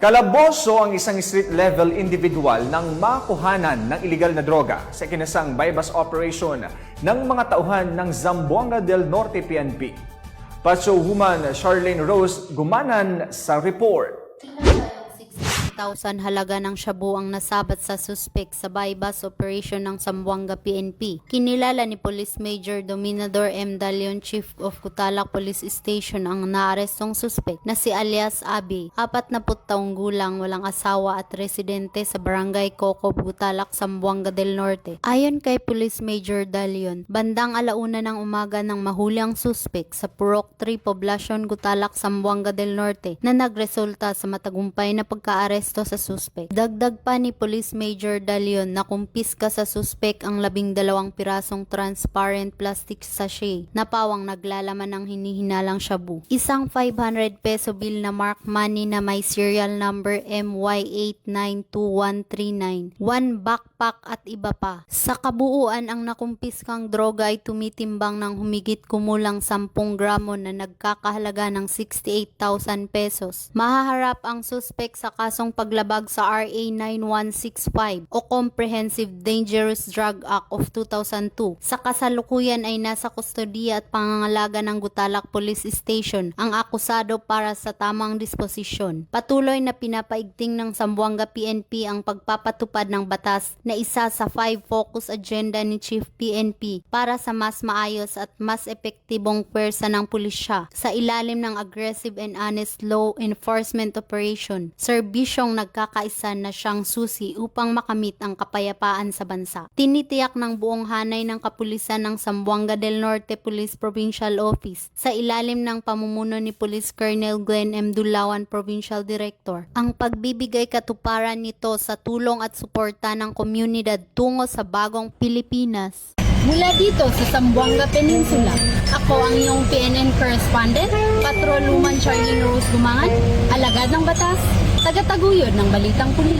Kalaboso ang isang street-level individual ng makuhanan ng iligal na droga sa kinasang bypass operation ng mga tauhan ng Zamboanga del Norte PNP. Patrolwoman Charlene Rose Gumanan sa report. 1,000 halaga ng shabu ang nasabat sa suspek sa bypass operation ng Zamboanga PNP. Kinilala ni Police Major Dominador M. Dalion, Chief of Kutalak Police Station, ang naarestong suspek na si alias Abi, 40 taong gulang, walang asawa at residente sa Barangay Cocob, Kutalak, Zamboanga del Norte. Ayon kay Police Major Dalion, bandang 1:00 ng umaga nang mahuli ang suspek sa Purok 3 Poblacion, Kutalak, Zamboanga del Norte na nagresulta sa matagumpay na pagka-aresto sa suspek. Dagdag pa ni Police Major Dalion na kumpiska sa suspek ang 12 pirasong transparent plastic sachet na pawang naglalaman ng hinihinalang shabu. Isang 500 peso bill na mark money na may serial number MY892139, 1 backpack at iba pa. Sa kabuuan, ang nakumpiskang droga ay tumitimbang ng humigit kumulang 10 gramo na nagkakahalaga ng 68,000 pesos. Mahaharap ang suspek sa kasong paglabag sa RA 9165 o Comprehensive Dangerous Drug Act of 2002. Sa kasalukuyan ay nasa kustodiya at pangangalaga ng Kutalak Police Station ang akusado para sa tamang disposisyon. Patuloy na pinapaigting ng Zamboanga PNP ang pagpapatupad ng batas na isa sa 5 focus agenda ni Chief PNP para sa mas maayos at mas epektibong pwersa ng pulisya sa ilalim ng aggressive and honest law enforcement operation. Serbisyong nagkakaisa na siyang susi upang makamit ang kapayapaan sa bansa. Tinitiyak ng buong hanay ng kapulisan ng Zamboanga del Norte Police Provincial Office sa ilalim ng pamumuno ni Police Colonel Glenn M. Dulawan, Provincial Director, ang pagbibigay katuparan nito sa tulong at suporta ng komunidad tungo sa bagong Pilipinas. Mula dito sa Zamboanga Peninsula, ako ang iyong PNN correspondent, Patrolwoman Charlene Rose Gumangan, alagad ng batas, tagataguyod ng Balitang Pulis.